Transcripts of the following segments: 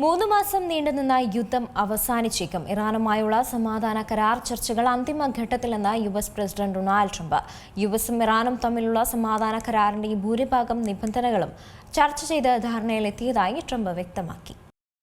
3 മാസം നീണ്ടുനിന്ന യുദ്ധം അവസാനിച്ചേക്കും. ഇറാനുമായുള്ള സമാധാന കരാർ ചർച്ചകൾ അന്തിമഘട്ടത്തിലെന്ന് യുഎസ് പ്രസിഡന്റ് ഡൊണാൾഡ് ട്രംപ്. യുഎസും ഇറാനും തമ്മിലുള്ള സമാധാന കരാറിന്റെ ഭൂരിഭാഗം നിബന്ധനകളും ചർച്ച ചെയ്ത് ധാരണയിലെത്തിയതായി ട്രംപ് വ്യക്തമാക്കി.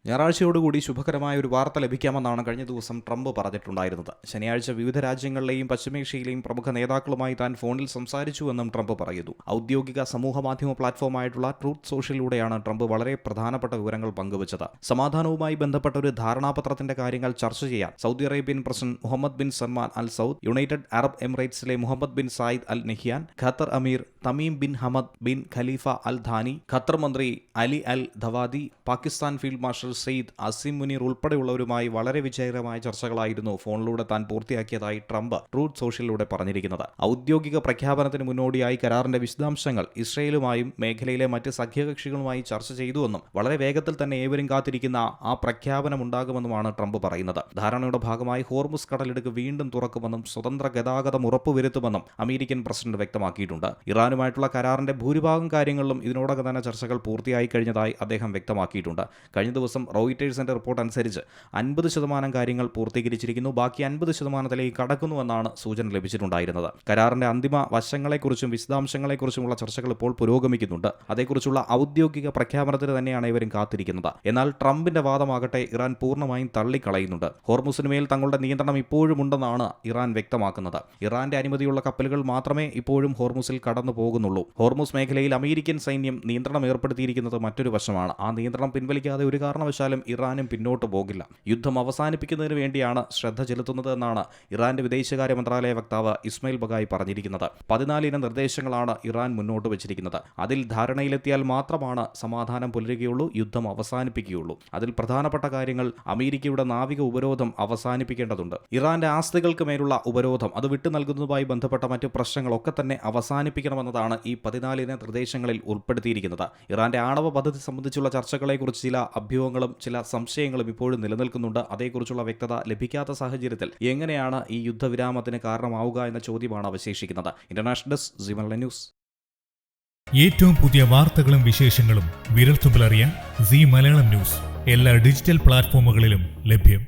ഞായറാഴ്ചയോടുകൂടി ശുഭകരമായ ഒരു വാർത്ത ലഭിക്കാമെന്നാണ് കഴിഞ്ഞ ദിവസം ട്രംപ് പറഞ്ഞിട്ടുണ്ടായിരുന്നത്. ശനിയാഴ്ച വിവിധ രാജ്യങ്ങളിലെയും പശ്ചിമേഷ്യയിലെയും പ്രമുഖ നേതാക്കളുമായി താൻ ഫോണിൽ സംസാരിച്ചുവെന്നും ട്രംപ് പറയുന്നു. ഔദ്യോഗിക സമൂഹമാധ്യമ പ്ലാറ്റ്ഫോമായിട്ടുള്ള ട്രൂത്ത് സോഷ്യലിലൂടെയാണ് ട്രംപ് വളരെ പ്രധാനപ്പെട്ട വിവരങ്ങൾ പങ്കുവച്ചത്. സമാധാനവുമായി ബന്ധപ്പെട്ട ഒരു ധാരണാപത്രത്തിന്റെ കാര്യങ്ങൾ ചർച്ച ചെയ്യാൻ Saudi Arabian president Mohammed bin Salman al Saud, United Arab എമിറേറ്റ്സിലെ Mohammed bin Zayed al Nahyan, Qatar അമീർ Tamim bin Hamad bin Khalifa al Thani, Qatar മന്ത്രി Ali al Dhawadi, Pakistan field marshal Syed Asim Munir ഉൾപ്പെടെയുള്ളവരുമായി വളരെ വിജയകരമായ ചർച്ചകളായിരുന്നു ഫോണിലൂടെ താൻ പൂർത്തിയാക്കിയതായി ട്രംപ് ട്രൂത്ത് സോഷ്യലിലൂടെ പറഞ്ഞിരിക്കുന്നത്. ഔദ്യോഗിക പ്രഖ്യാപനത്തിന് മുന്നോടിയായി കരാറിന്റെ വിശദാംശങ്ങൾ ഇസ്രയേലുമായും മേഖലയിലെ മറ്റ് സഖ്യകക്ഷികളുമായി ചർച്ച ചെയ്തുവെന്നും വളരെ വേഗത്തിൽ തന്നെ ഏവരും കാത്തിരിക്കുന്ന ആ പ്രഖ്യാപനമുണ്ടാകുമെന്നുമാണ് ട്രംപ് പറയുന്നത്. ധാരണയുടെ ഭാഗമായി ഹോർമുസ് കടലിടുക്ക് വീണ്ടും തുറക്കുമെന്നും സ്വതന്ത്ര ഗതാഗതം ഉറപ്പുവരുത്തുമെന്നും അമേരിക്കൻ പ്രസിഡന്റ് വ്യക്തമാക്കിയിട്ടുണ്ട്. ഇറാനുമായിട്ടുള്ള കരാറിന്റെ ഭൂരിഭാഗം കാര്യങ്ങളിലും ഇതിനോടകം തന്നെ ചർച്ചകൾ പൂർത്തിയായി കഴിഞ്ഞതായി അദ്ദേഹം വ്യക്തമാക്കിയിട്ടുണ്ട്. കഴിഞ്ഞ ദിവസം റോയിറ്റേഴ്സിന്റെ റിപ്പോർട്ട് അനുസരിച്ച് 50% കാര്യങ്ങൾ പൂർത്തീകരിച്ചിരിക്കുന്നു. ബാക്കി 50%ത്തിലേക്ക് കടക്കുന്നുവെന്നാണ് സൂചന ലഭിച്ചിട്ടുണ്ടായിരുന്നത്. കരാറിന്റെ അന്തിമ വശങ്ങളെക്കുറിച്ചും വിശദാംശങ്ങളെക്കുറിച്ചുമുള്ള ചർച്ചകൾ ഇപ്പോൾ പുരോഗമിക്കുന്നുണ്ട്. അതേക്കുറിച്ചുള്ള ഔദ്യോഗിക പ്രഖ്യാപനത്തിന് തന്നെയാണ് ഇവരും കാത്തിരിക്കുന്നത്. എന്നാൽ ട്രംപിന്റെ വാദമാകട്ടെ ഇറാൻ പൂർണ്ണമായും തള്ളിക്കളയുന്നുണ്ട്. ഹോർമുസിനുമേൽ തങ്ങളുടെ നിയന്ത്രണം ഇപ്പോഴും ഉണ്ടെന്നാണ് ഇറാൻ വ്യക്തമാക്കുന്നത്. ഇറാന്റെ അനുമതിയുള്ള കപ്പലുകൾ മാത്രമേ ഇപ്പോഴും ഹോർമുസിൽ കടന്നു പോകുന്നുള്ളൂ. ഹോർമുസ് മേഖലയിൽ അമേരിക്കൻ സൈന്യം നിയന്ത്രണം ഏർപ്പെടുത്തിയിരിക്കുന്നത് മറ്റൊരു വശമാണ്. ആ നിയന്ത്രണം പിൻവലിക്കാതെ ഒരു കാരണവശാലും ഇറാനും പിന്നോട്ട് പോകില്ല. യുദ്ധം അവസാനിപ്പിക്കുന്നതിന് വേണ്ടിയാണ് ശ്രദ്ധ ചെലുത്തുന്നത് എന്നാണ് ഇറാന്റെ വിദേശകാര്യ മന്ത്രാലയ വക്താവ് ഇസ്മയിൽ ബഗായി പറഞ്ഞിരിക്കുന്നത്. 14 ഇന നിർദ്ദേശങ്ങളാണ് ഇറാൻ മുന്നോട്ട് വച്ചിരിക്കുന്നത്. അതിൽ ധാരണയിലെത്തിയാൽ മാത്രമാണ് സമാധാനം പുലരുകയുള്ളൂ, യുദ്ധം അവസാനിപ്പിക്കുകയുള്ളൂ. അതിൽ പ്രധാനപ്പെട്ട കാര്യങ്ങൾ അമേരിക്കയുടെ നാവിക ഉപരോധം അവസാനിപ്പിക്കേണ്ടതുണ്ട്. ഇറാന്റെ ആസ്തികൾക്ക് മേലുള്ള ഉപരോധം അത് വിട്ടു നൽകുന്നതുമായി ബന്ധപ്പെട്ട മറ്റ് പ്രശ്നങ്ങളൊക്കെ തന്നെ അവസാനിപ്പിക്കണമെന്നതാണ് ഈ 14 ഇന നിർദ്ദേശങ്ങളിൽ ഉൾപ്പെടുത്തിയിരിക്കുന്നത്. ഇറാന്റെ ആണവ പദ്ധതി സംബന്ധിച്ചുള്ള ചർച്ചകളെക്കുറിച്ച് ചില അഭ്യൂഹങ്ങളും ചില സംശയങ്ങളും ഇപ്പോഴും നിലനിൽക്കുന്നുണ്ട്. അതേക്കുറിച്ചുള്ള വ്യക്തത ലഭിക്കാത്ത സാഹചര്യത്തിൽ എങ്ങനെയാണ് ഈ യുദ്ധവിരാമത്തിന് കാരണമാവുക എന്ന ചോദ്യമാണ് അവശേഷിക്കുന്നത്. International desk Zee Malayalam news. ഏറ്റവും പുതിയ വാർത്തകളും വിശേഷങ്ങളും വിരൽത്തുമ്പിലറിയാൻ സീ മലയാളം ന്യൂസ് എല്ലാ ഡിജിറ്റൽ പ്ലാറ്റ്ഫോമുകളിലും ലഭ്യം.